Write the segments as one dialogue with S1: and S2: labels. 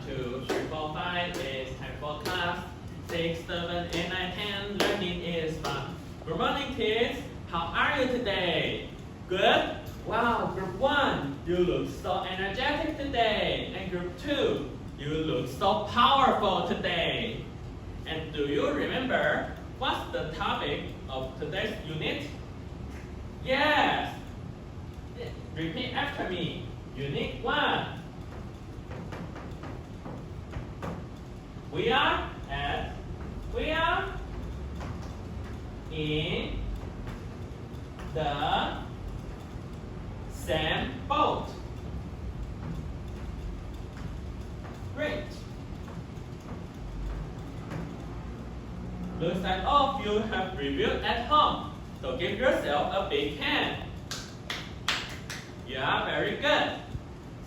S1: 2, 3, 4, 5. It's time for class. 6, 7, 8, 9, 10. Learning is fun. Good morning, kids. How are you today? Good? Wow, group 1, you look so energetic today. And group 2, you look so powerful today. And do you remember what's the topic of today's unit? Yes. Repeat after me. Unit 1. We are in the same boat. Great. Looks like all of you have reviewed at home, so give yourself a big hand. Yeah, very good.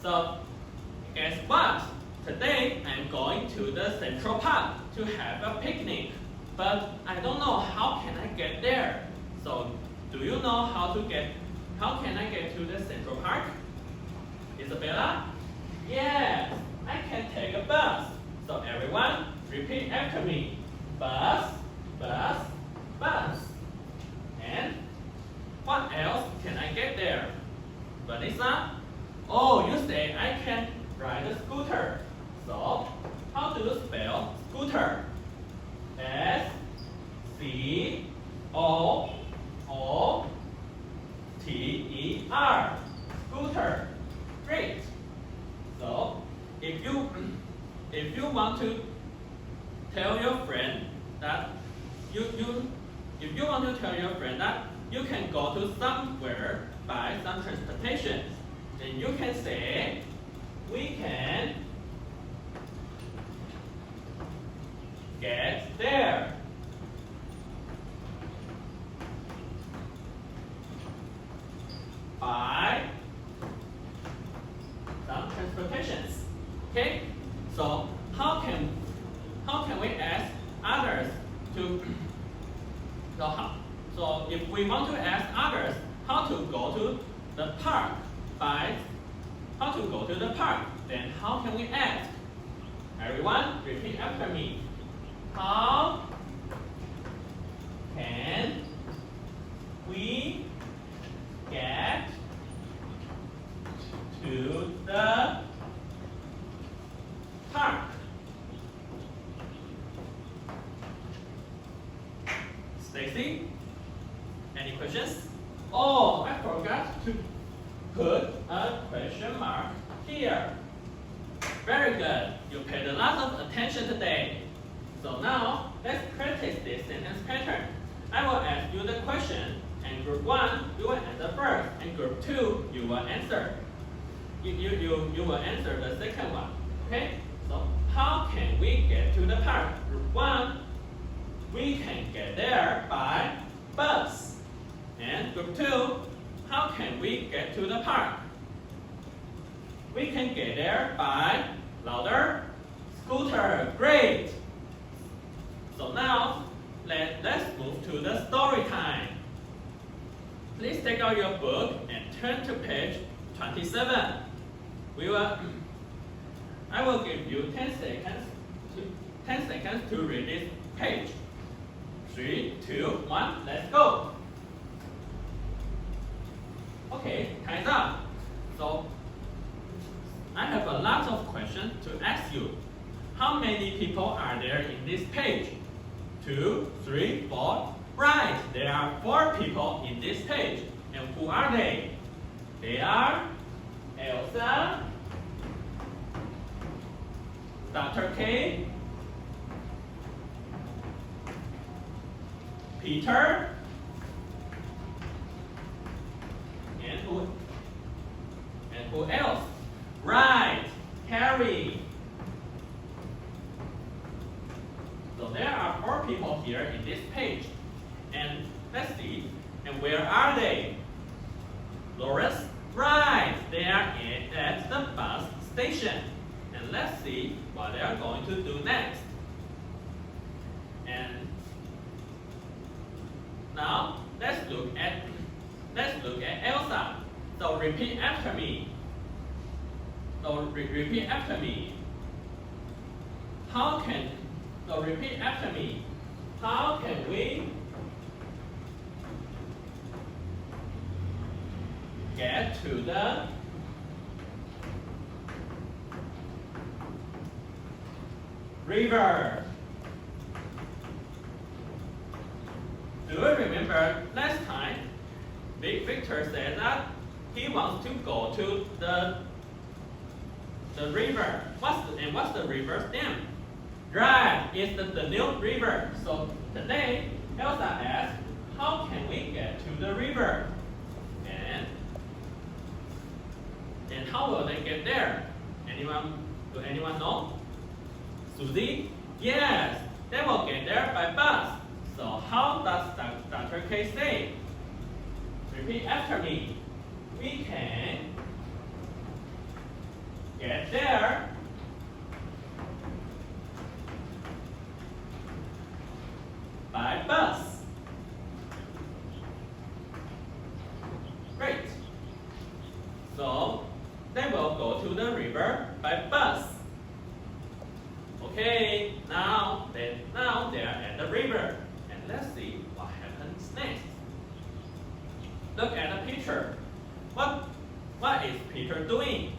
S1: So, guess what? Today, I'm going to the Central Park to have a picnic. But I don't know how can I get there. So, do you know how can I get to the Central Park? Isabella? Yes, I can take a bus. So everyone, repeat after me. Bus, bus, bus. And what else can I get there? Vanessa? Oh, you say I can ride a scooter. So, how do you spell scooter? S-C-O-O-T-E-R. Scooter. Great. So, if you want to tell your friend that if you want to tell your friend that you can go to somewhere by some transportation, then you can say, we can get there. By some transportations. Okay? So how can we ask others to so if we want to ask others how to go to the park, then how can we ask? Everyone, repeat after me. How can we get to the park? Stacy, any questions? Oh, I forgot to put a question mark here. Very good. You paid a lot of attention today. So now, let's practice this sentence pattern. I will ask you the question, and group 1, you will answer first, and group 2, you will answer. You will answer the second one. Okay? So, how can we get to the park? Group 1, we can get there by bus. And group 2, how can we get to the park? We can get there by louder scooter. Great. So now, let's move to the story time. Please take out your book and turn to page 27. I will give you 10 seconds to read this page. 3, 2, 1, let's go. Okay, time's up. So, I have a lot of questions to ask you. How many people are there in this page? 2, 3, 4. Right, there are 4 people in this page. And who are they? They are Elsa, Dr. K, Peter, and who else? Right, Harry. So there are 4 people here in this page. And let's see, and where are they? Lawrence? Right, they are at the bus station. And let's see what they are going to do next. And now let's look at Elsa. So repeat after me. How can, so repeat after me. How can we get to the river? Do you remember last time Big Victor said that he wants to go to the river. What's the river's name? Right, it's the Danube River. So today Elsa asked, how can we get to the river? And how will they get there? Do anyone know? Susie? Yes, they will get there by bus. So how does Dr. K say? Repeat after me. We can get there by bus. Great. So they will go to the river by bus. Okay, now they are at the river. And let's see what happens next. Look at the picture. What is Peter doing?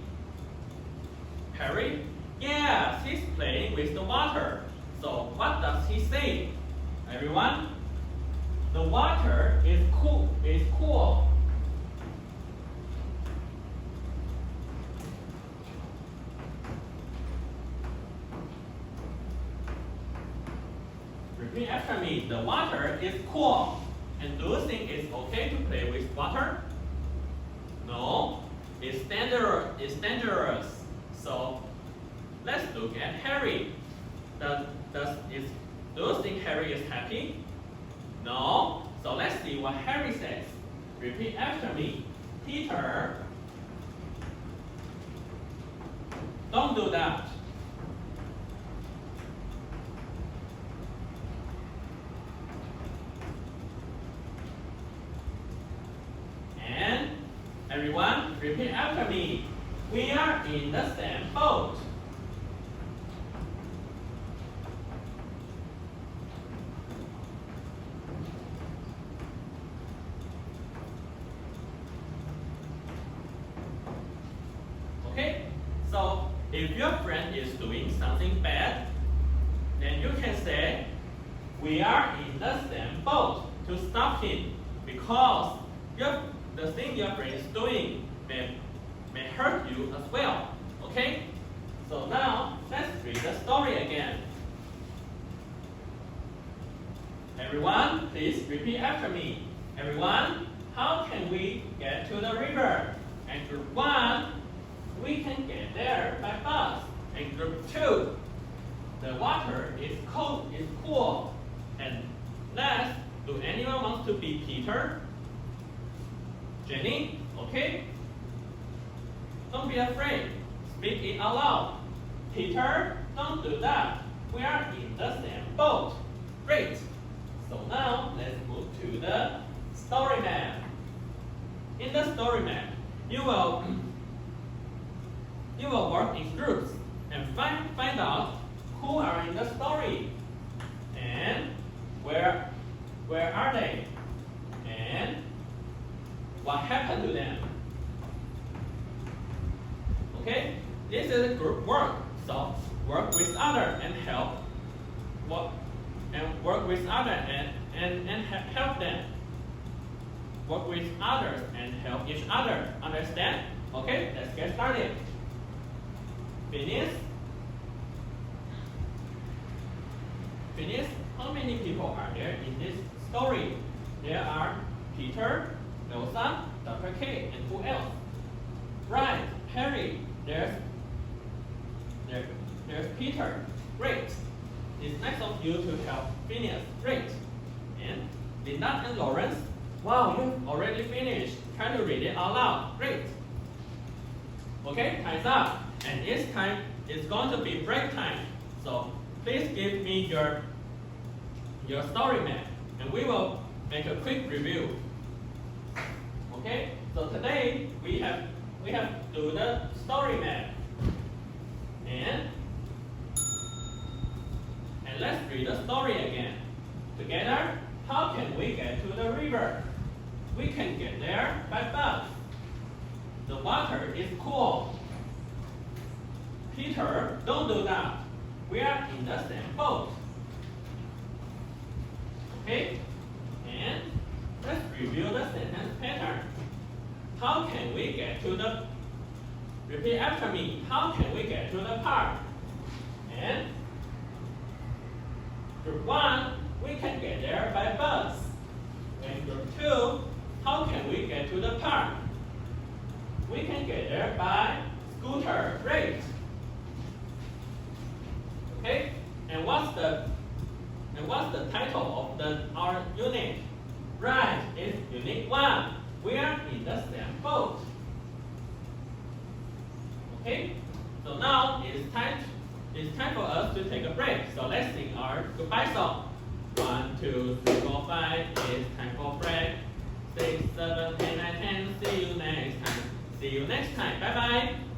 S1: Harry? Yes, he's playing with the water. So what does he say? Everyone? The water is cool. Repeat after me. The water is cool. And do you think it's okay to play with water? No, it's dangerous. So let's look at Harry. Do you think Harry is happy? No. So let's see what Harry says. Repeat after me. Peter, don't do that. And everyone, repeat after me. We are in the same boat. Okay? So if your friend is doing something bad, then you can say, we are in the same boat to stop him, because the thing your friend is doing may hurt you as well. Okay? So now let's read the story again. Everyone, please repeat after me. Everyone, how can we get to the river? And group 1, we can get there by bus. And group 2, the water is cool. And last, do anyone want to be Peter? Jenny? Okay? Don't be afraid. Speak it out loud. Peter, don't do that. We are in the same boat. Great. So now let's move to the story map. In the story map, you will work in groups and find out who are in the story and where are they and what happened to them. Okay, this is a group work. So work with others and help. Work with others and help them. Work with others and help each other. Understand? Okay, let's get started. Phineas? Phineas, how many people are there in this story? There are Peter, Elsa, Dr. K, and who else? Right, Harry. There's Peter. Great. It's nice of you to help Phineas. Great. And Linda and Lawrence. Wow, you already finished. Try to read it out loud. Great. Okay, time's up. And this time it's going to be break time. So please give me your story map, and we will make a quick review. Okay. So today we have do the story map, and And let's read the story again. Together, how can we get to the river? We can get there by bus. The water is cool. Peter, don't do that. We are in the same boat. Okay? And let's review the sentence pattern. How can we get to the, repeat after me, how can we get to the park? And group 1, we can get there by bus. And group 2, how can we get to the park? We can get there by scooter, great. Okay? And what's the title of our unit? Right, it's unit 1. We are in the same boat. Okay? So now it's time for us to take a break. So let's sing our goodbye song. 1, 2, 3, 4, 5. It's time for break. 6, 7, 8, 9, 10. See you next time. See you next time. Bye bye.